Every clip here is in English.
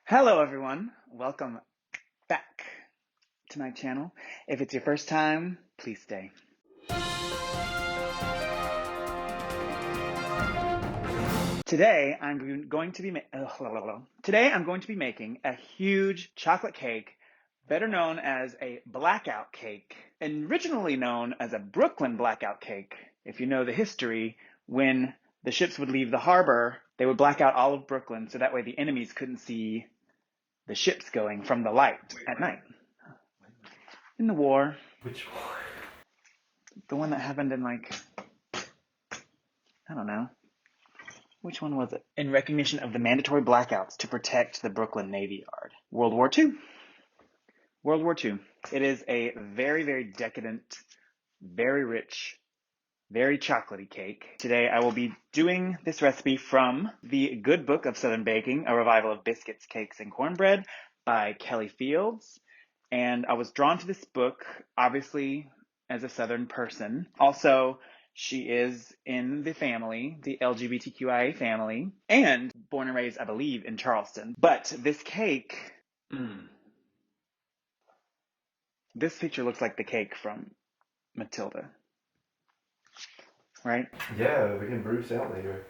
Hello everyone, welcome back to my channel. If it's your first time, please stay. Today I'm going to be making a huge chocolate cake, better known as a blackout cake, and originally known as a Brooklyn blackout cake. If you know the history, when the ships would leave the harbor, they would black out all of Brooklyn so that way the enemies couldn't see the ships going from the light at night. In the war. Which war? The one that happened in I don't know. Which one was it? In recognition of the mandatory blackouts to protect the Brooklyn Navy Yard. World War II. World War II. It is a very, very decadent, very rich, very chocolatey cake. Today I will be doing this recipe from the Good Book of Southern Baking, a revival of biscuits, cakes, and cornbread by Kelly Fields. And I was drawn to this book, obviously, as a Southern person. Also, she is in the family, the LGBTQIA family, and born and raised, I believe, in Charleston. But this cake, this picture looks like the cake from Matilda. Right? Yeah, we can Bruce out later.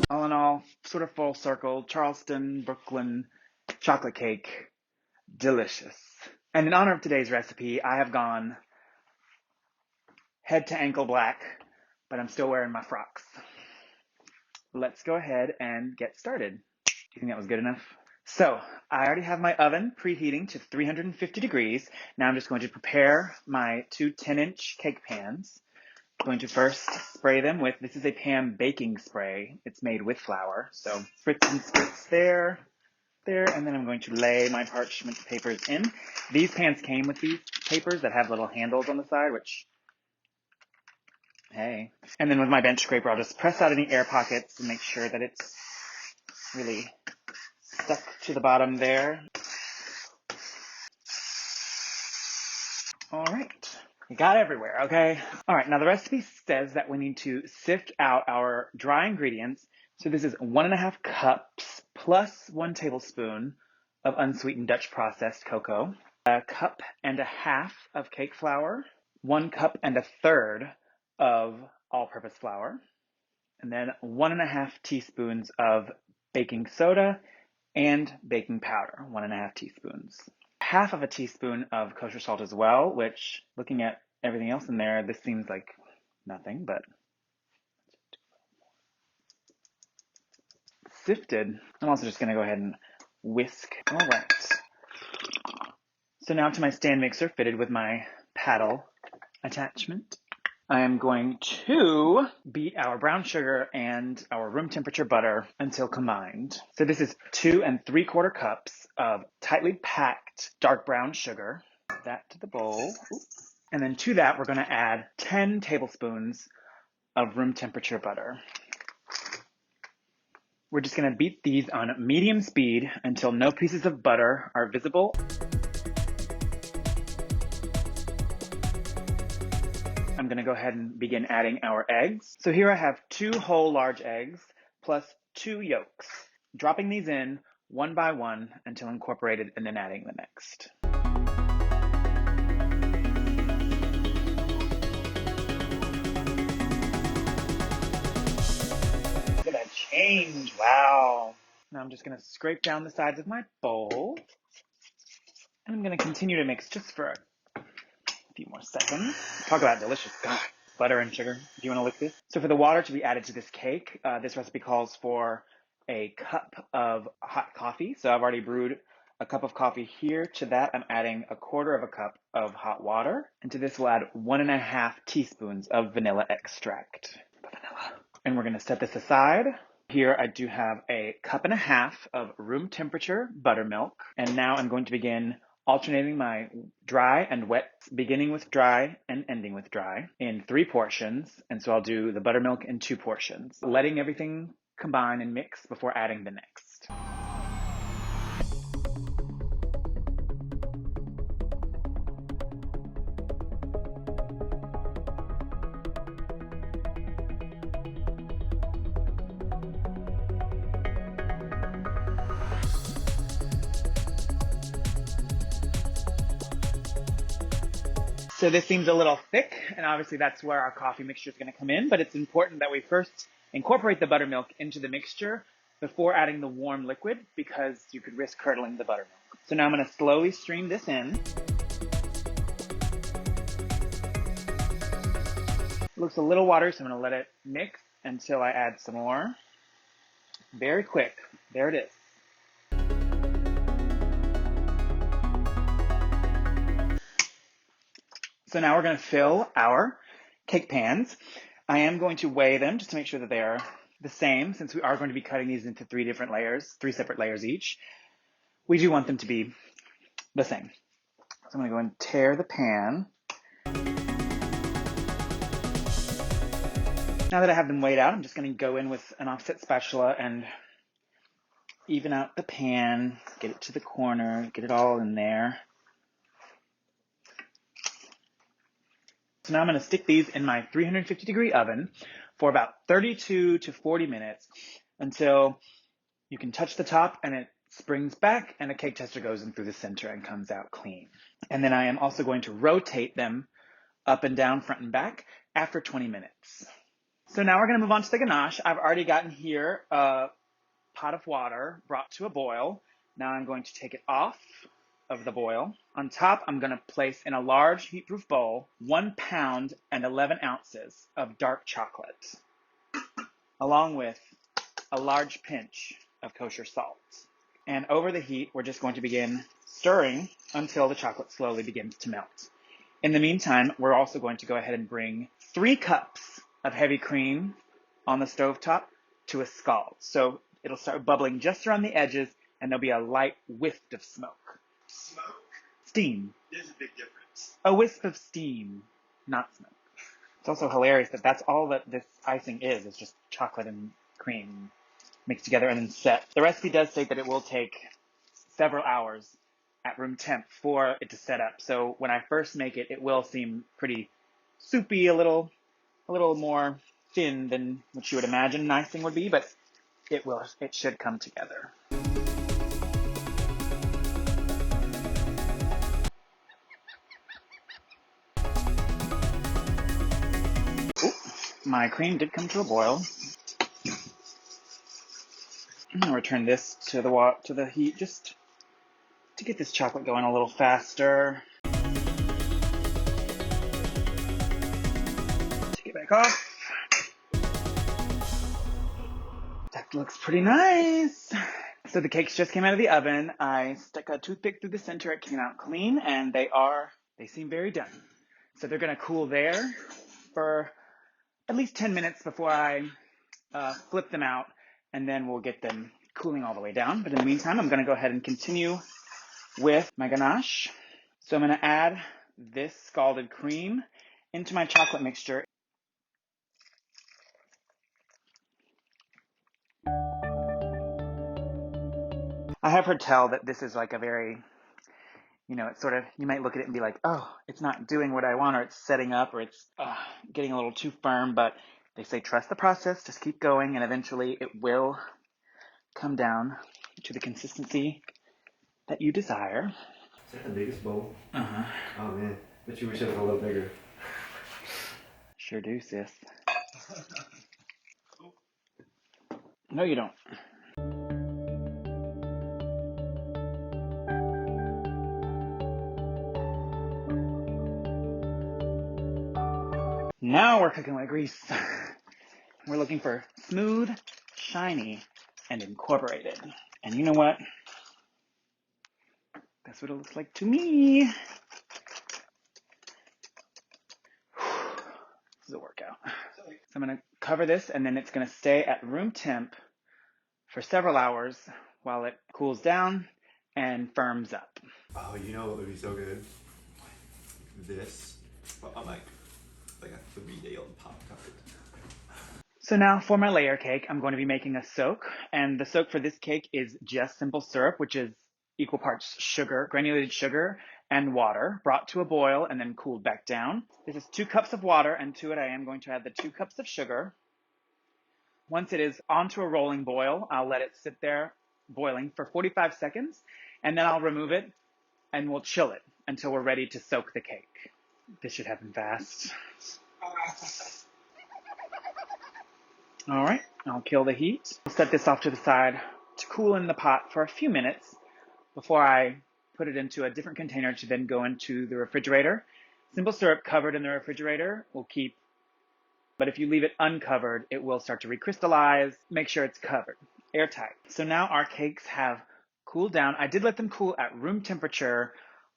All in all, sort of full circle, Charleston, Brooklyn, chocolate cake, delicious. And in honor of today's recipe, I have gone head to ankle black, but I'm still wearing my frocks. Let's go ahead and get started. Do you think that was good enough? So, I already have my oven preheating to 350 degrees. Now I'm just going to prepare my two 10-inch cake pans. I'm going to first spray them with, this is a pan baking spray. It's made with flour. So, spritz and spritz there, and then I'm going to lay my parchment papers in. These pans came with these papers that have little handles on the side, which, hey. And then with my bench scraper, I'll just press out any air pockets and make sure that it's really stuck to the bottom there. All right, we got everywhere, okay? All right, now the recipe says that we need to sift out our dry ingredients. So this is 1.5 cups plus 1 tablespoon of unsweetened Dutch processed cocoa, 1.5 cups of cake flour, 1 cup and a third of all-purpose flour, and then 1.5 teaspoons of baking soda and baking powder, 1.5 teaspoons. Half of a teaspoon of kosher salt as well, which, looking at everything else in there, this seems like nothing, but sifted. I'm also just going to go ahead and whisk. All right. So now to my stand mixer fitted with my paddle attachment. I am going to beat our brown sugar and our room temperature butter until combined. So this is 2 3/4 cups of tightly packed dark brown sugar. Add that to the bowl. And then to that, we're going to add 10 tablespoons of room temperature butter. We're just going to beat these on medium speed until no pieces of butter are visible. I'm going to go ahead and begin adding our eggs. So here I have 2 whole large eggs plus 2 yolks. Dropping these in one by one until incorporated and then adding the next. Look at that change, wow. Now I'm just going to scrape down the sides of my bowl. And I'm going to continue to mix just for a few more seconds. Talk about delicious. God, butter and sugar. Do you want to lick this? So for the water to be added to this cake, this recipe calls for a cup of hot coffee. So I've already brewed a cup of coffee here. To that, I'm adding 1/4 cup of hot water. And to this, we'll add 1.5 teaspoons of vanilla extract. And we're going to set this aside. Here I do have 1.5 cups of room temperature buttermilk. And now I'm going to begin alternating my dry and wet, beginning with dry and ending with dry in 3 portions. And so I'll do the buttermilk in 2 portions, letting everything combine and mix before adding the next. So this seems a little thick, and obviously that's where our coffee mixture is going to come in, but it's important that we first incorporate the buttermilk into the mixture before adding the warm liquid, because you could risk curdling the buttermilk. So now I'm going to slowly stream this in. It looks a little watery, so I'm going to let it mix until I add some more. Very quick. There it is. So now we're going to fill our cake pans. I am going to weigh them just to make sure that they are the same, since we are going to be cutting these into 3 separate layers each. We do want them to be the same. So I'm going to go and tear the pan. Now that I have them weighed out, I'm just going to go in with an offset spatula and even out the pan, get it to the corner, get it all in there. So now I'm going to stick these in my 350-degree oven for about 32 to 40 minutes until you can touch the top and it springs back and a cake tester goes in through the center and comes out clean. And then I am also going to rotate them up and down, front and back after 20 minutes. So now we're going to move on to the ganache. I've already gotten here a pot of water brought to a boil. Now I'm going to take it off of the boil. On top, I'm going to place in a large heat-proof bowl 1 pound and 11 ounces of dark chocolate, along with a large pinch of kosher salt. And over the heat, we're just going to begin stirring until the chocolate slowly begins to melt. In the meantime, we're also going to go ahead and bring 3 cups of heavy cream on the stovetop to a scald. So it'll start bubbling just around the edges, and there'll be a light whiff of smoke. Smoke? Steam. There's a big difference. A wisp of steam, not smoke. It's also hilarious that that's all that this icing is just chocolate and cream mixed together and then set. The recipe does state that it will take several hours at room temp for it to set up. So when I first make it, it will seem pretty soupy, a little more thin than what you would imagine an icing would be, but it should come together. My cream did come to a boil. I'm gonna return this to the heat just to get this chocolate going a little faster. Take it back off. That looks pretty nice. So the cakes just came out of the oven. I stuck a toothpick through the center. It came out clean, and they seem very done. So they're gonna cool there for at least 10 minutes before I flip them out, and then we'll get them cooling all the way down. But in the meantime, I'm going to go ahead and continue with my ganache. So I'm going to add this scalded cream into my chocolate mixture. I have heard tell that this is like a very, it's sort of, you might look at it and be like, oh, it's not doing what I want, or it's setting up, or it's getting a little too firm, but they say trust the process, just keep going, and eventually it will come down to the consistency that you desire. Is that the biggest bowl? Uh-huh. Oh man, but you wish it was a little bigger. Sure do, sis. No, you don't. Now we're cooking with grease. We're looking for smooth, shiny, and incorporated. And you know what? That's what it looks like to me. This is a workout. So I'm going to cover this, and then it's going to stay at room temp for several hours while it cools down and firms up. Oh, you know what would be so good? This, but on like a 3-day old Pop-Tart. So now for my layer cake, I'm going to be making a soak, and the soak for this cake is just simple syrup, which is equal parts sugar, granulated sugar, and water, brought to a boil and then cooled back down. This is 2 cups of water, and to it I am going to add the 2 cups of sugar. Once it is onto a rolling boil, I'll let it sit there boiling for 45 seconds, and then I'll remove it, and we'll chill it until we're ready to soak the cake. This should happen fast. All right, I'll kill the heat. I'll set this off to the side to cool in the pot for a few minutes before I put it into a different container to then go into the refrigerator. Simple syrup covered in the refrigerator will keep, but if you leave it uncovered, it will start to recrystallize. Make sure it's covered, airtight. So now our cakes have cooled down. I did let them cool at room temperature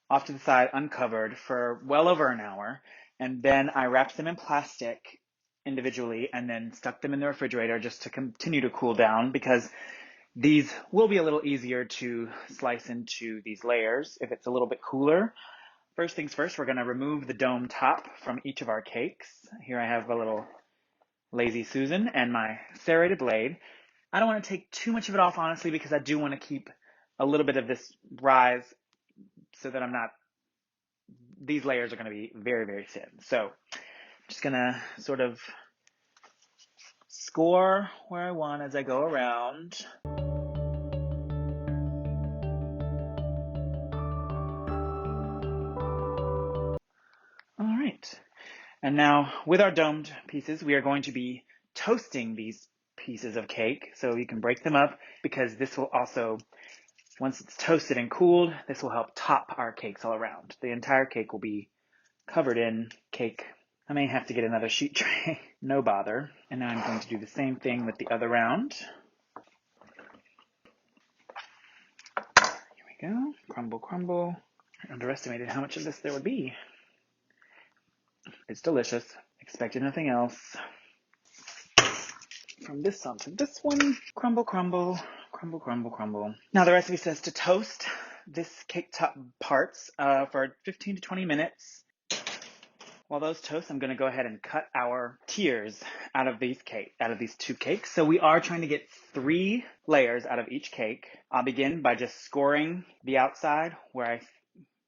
off to the side uncovered for well over an hour. And then I wrapped them in plastic individually and then stuck them in the refrigerator just to continue to cool down, because these will be a little easier to slice into these layers if it's a little bit cooler. First things first, we're going to remove the dome top from each of our cakes. Here I have a little Lazy Susan and my serrated blade. I don't want to take too much of it off, honestly, because I do want to keep a little bit of this rise so that these layers are going to be very, very thin. So I'm just going to sort of score where I want as I go around. All right. And now with our domed pieces, we are going to be toasting these pieces of cake. So you can break them up, because this will also, once it's toasted and cooled, this will help top our cakes all around. The entire cake will be covered in cake. I may have to get another sheet tray. No bother. And now I'm going to do the same thing with the other round. Here we go. Crumble, crumble. I underestimated how much of this there would be. It's delicious. Expected nothing else. From this on to this one. Crumble, crumble, crumble, crumble, crumble. Now the recipe says to toast this cake top parts for 15 to 20 minutes. While those toast, I'm going to go ahead and cut our tiers out of these two cakes. So we are trying to get 3 layers out of each cake. I'll begin by just scoring the outside where I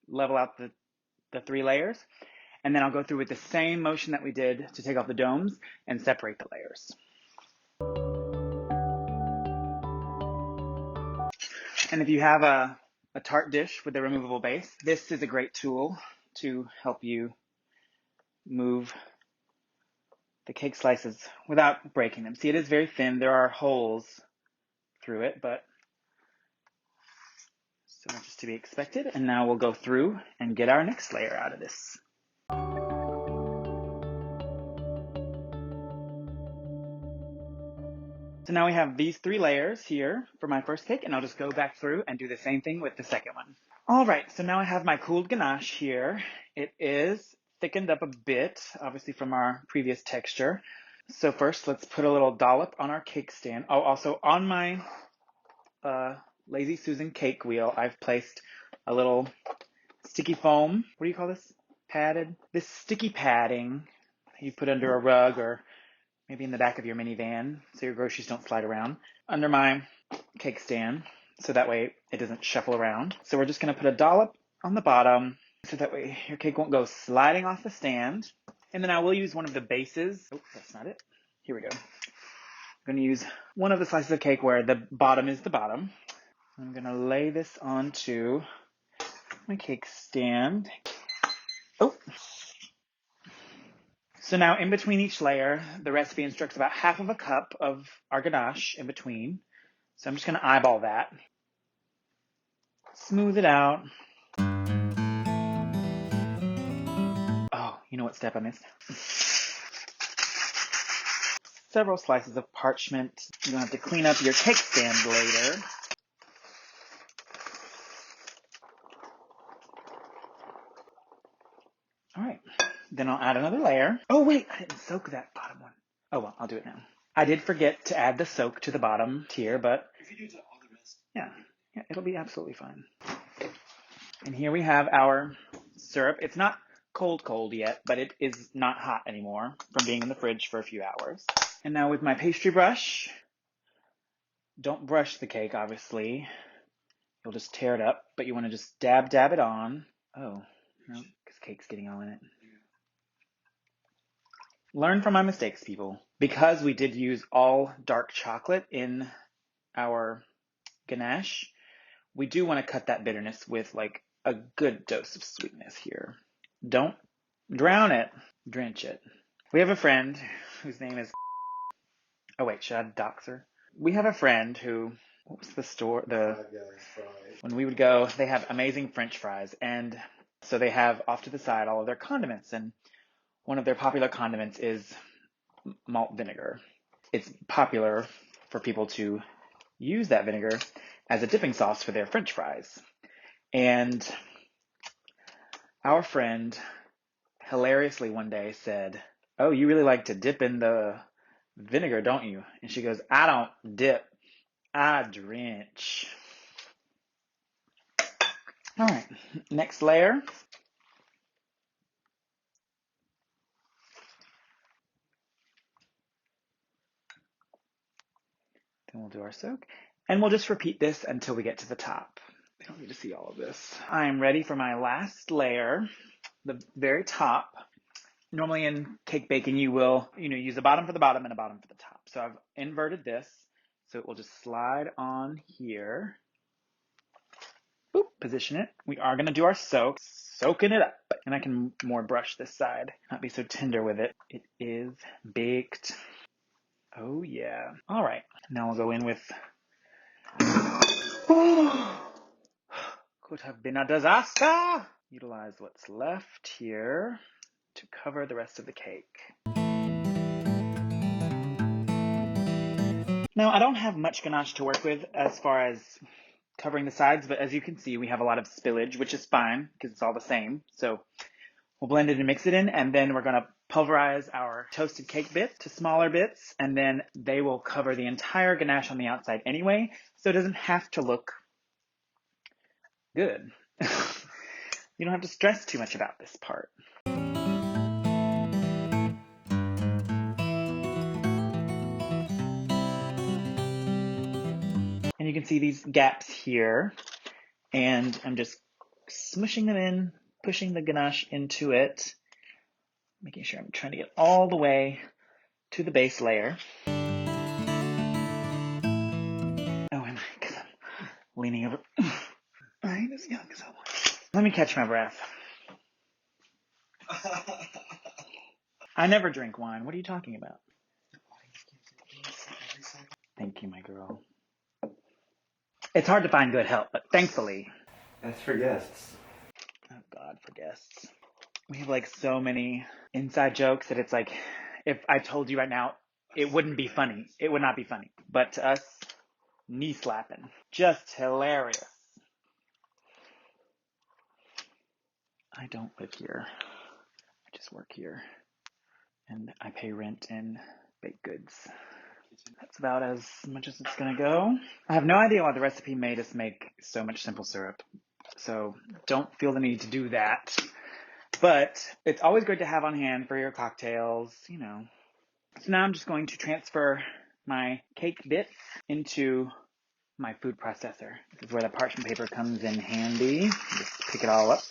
level out the 3 layers. And then I'll go through with the same motion that we did to take off the domes and separate the layers. And if you have a tart dish with a removable base, this is a great tool to help you move the cake slices without breaking them. See, it is very thin. There are holes through it, but so much is to be expected. And now we'll go through and get our next layer out of this. So now we have these 3 layers here for my first cake, and I'll just go back through and do the same thing with the second one. All right, so now I have my cooled ganache here. It is thickened up a bit, obviously from our previous texture. So first, let's put a little dollop on our cake stand. Oh, also on my Lazy Susan cake wheel, I've placed a little sticky foam. What do you call this? Padded? This sticky padding you put under a rug or maybe in the back of your minivan so your groceries don't slide around, under my cake stand, so that way it doesn't shuffle around. So we're just going to put a dollop on the bottom so that way your cake won't go sliding off the stand. And then I will use one of the bases. Oh, that's not it. Here we go. I'm going to use one of the slices of cake where the bottom is the bottom. I'm going to lay this onto my cake stand. Oh. So now in between each layer, the recipe instructs about half of a cup of our ganache in between. So I'm just going to eyeball that. Smooth it out. Oh, you know what step I missed? Several slices of parchment. You don't have to clean up your cake stand later. All right, then I'll add another layer. Oh wait, I didn't soak that bottom one. Oh well, I'll do it now. I did forget to add the soak to the bottom tier, but If you do to all the rest. Yeah, it'll be absolutely fine. And here we have our syrup. It's not cold yet, but it is not hot anymore from being in the fridge for a few hours. And now with my pastry brush, don't brush the cake, obviously. You'll just tear it up, but you want to just dab it on. Oh, no, because cake's getting all in it. Learn from my mistakes, people. Because we did use all dark chocolate in our ganache, we do want to cut that bitterness with like a good dose of sweetness here. Don't Drown it. Drench it. We have a friend whose name is... Oh wait, should I dox her? We have a friend who... What was the store? When we would go, they have amazing French fries. And so they have off to the side all of their condiments. And one of their popular condiments is malt vinegar. It's popular for people to use that vinegar as a dipping sauce for their French fries. And our friend hilariously one day said, "Oh, you really like to dip in the vinegar, don't you?" And she goes, "I don't dip, I drench." All right, next layer. Then we'll do our soak. And we'll just repeat this until we get to the top. We don't need to see all of this. I'm ready for my last layer, the very top. Normally in cake baking, you will, use the bottom for the bottom and a bottom for the top. So I've inverted this, so it will just slide on here. Boop, position it. We are going to do our soak, soaking it up. And I can more brush this side, not be so tender with it. It is baked. Oh yeah. All right, now we'll go in with... Could have been a disaster. Utilize what's left here to cover the rest of the cake. Now, I don't have much ganache to work with as far as covering the sides, but as you can see, we have a lot of spillage, which is fine because it's all the same. So we'll blend it and mix it in, and then we're going to pulverize our toasted cake bits to smaller bits, and then they will cover the entire ganache on the outside anyway, so it doesn't have to look good. You don't have to stress too much about this part. And you can see these gaps here, and I'm just smushing them in, pushing the ganache into it, making sure I'm trying to get all the way to the base layer. Oh, and because I'm leaning over, I ain't as young as I was. Let me catch my breath. I never drink wine. What are you talking about? Thank you, my girl. It's hard to find good help, but thankfully... That's for guests. Oh, God, for guests. We have, like, so many inside jokes that it's like, if I told you right now, it wouldn't be funny. It would not be funny. But to us, knee slapping. Just hilarious. I don't live here. I just work here. And I pay rent in baked goods. That's about as much as it's gonna go. I have no idea why the recipe made us make so much simple syrup. So don't feel the need to do that. But it's always great to have on hand for your cocktails, So now I'm just going to transfer my cake bits into my food processor. This is where the parchment paper comes in handy. Just pick it all up.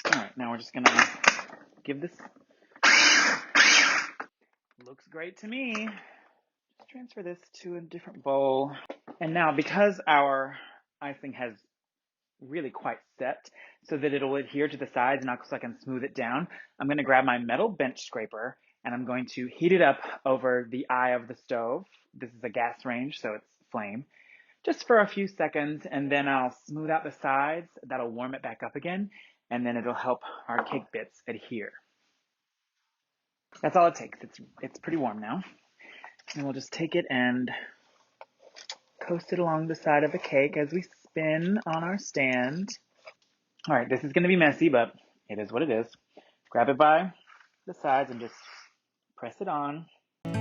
All right, now we're just gonna give this... Looks great to me. Just transfer this to a different bowl. And now, because our icing has really quite set so that it'll adhere to the sides and so I can smooth it down, I'm going to grab my metal bench scraper and I'm going to heat it up over the eye of the stove. This is a gas range, so it's flame, just for a few seconds, and then I'll smooth out the sides. That'll warm it back up again, and then it'll help our cake bits adhere. That's all it takes. It's pretty warm now. And we'll just take it and coast it along the side of the cake as we spin on our stand. All right, this is going to be messy, but it is what it is. Grab it by the sides and just press it on. All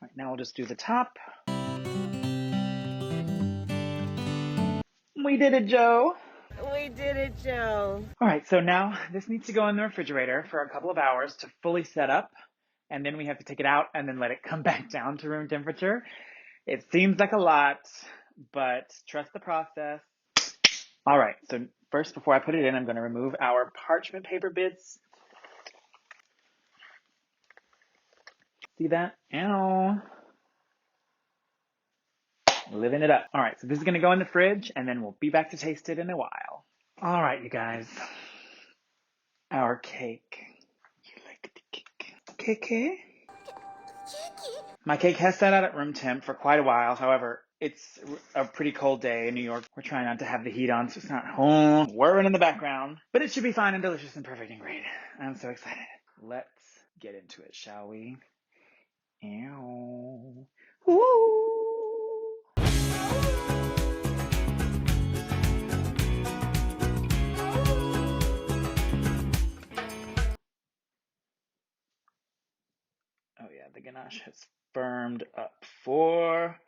right, now we'll just do the top. We did it, Joe. We did it, Joe. All right, so now this needs to go in the refrigerator for a couple of hours to fully set up, and then we have to take it out and then let it come back down to room temperature. It seems like a lot, but trust the process. All right, so first, before I put it in, I'm going to remove our parchment paper bits. See that? Ow. Living it up. All right, so this is gonna go in the fridge and then we'll be back to taste it in a while. All right, you guys. Our cake. You like the cake? Cake? My cake has sat out at room temp for quite a while. However, it's a pretty cold day in New York. We're trying not to have the heat on, so it's not whirring in the background. But it should be fine and delicious and perfect and great. I'm so excited. Let's get into it, shall we? Ew. Ooh. Oh yeah, the ganache has firmed up for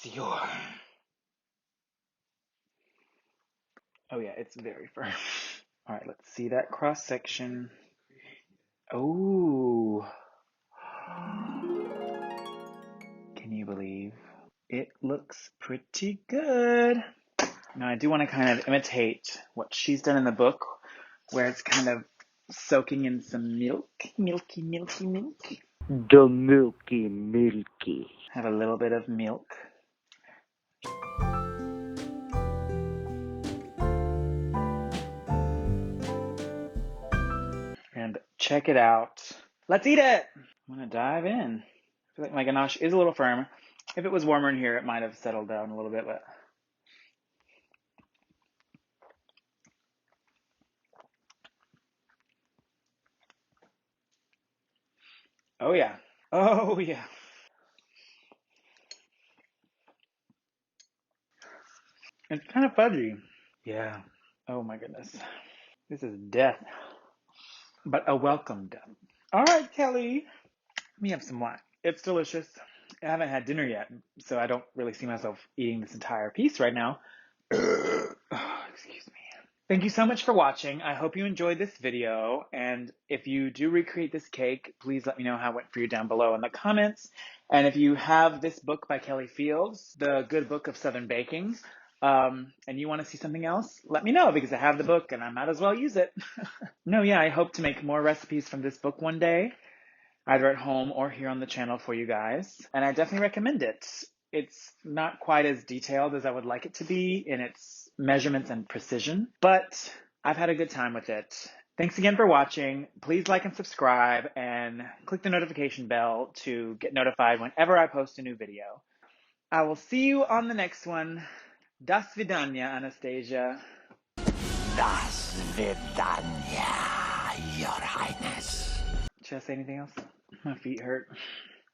sure. Oh yeah, it's very firm. All right, let's see that cross section. Oh. Can you believe? It looks pretty good. Now I do want to kind of imitate what she's done in the book, where it's kind of soaking in some milk. Milky, milky milk. The milky, milky. Have a little bit of milk. And check it out. Let's eat it! I'm gonna dive in. I feel like my ganache is a little firm. If it was warmer in here, it might have settled down a little bit, but... Oh yeah. Oh yeah. It's kind of fudgy. Yeah. Oh my goodness. This is death. But a welcome death. All right, Kelly. Let me have some wine. It's delicious. I haven't had dinner yet, so I don't really see myself eating this entire piece right now. Oh, excuse me. Thank you so much for watching. I hope you enjoyed this video. And if you do recreate this cake, please let me know how it went for you down below in the comments. And if you have this book by Kelly Fields, The Good Book of Southern Baking, and you want to see something else, let me know because I have the book and I might as well use it. No, yeah, I hope to make more recipes from this book one day, either at home or here on the channel for you guys. And I definitely recommend it. It's not quite as detailed as I would like it to be in its measurements and precision, but I've had a good time with it. Thanks again for watching. Please like and subscribe and click the notification bell to get notified whenever I post a new video. I will see you on the next one. Das Vidanya, Anastasia. Das Vidanya, Your Highness. Should I say anything else? My feet hurt.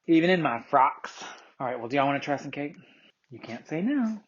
Even in my frocks. All right, well, do y'all want to try some cake? You can't say no.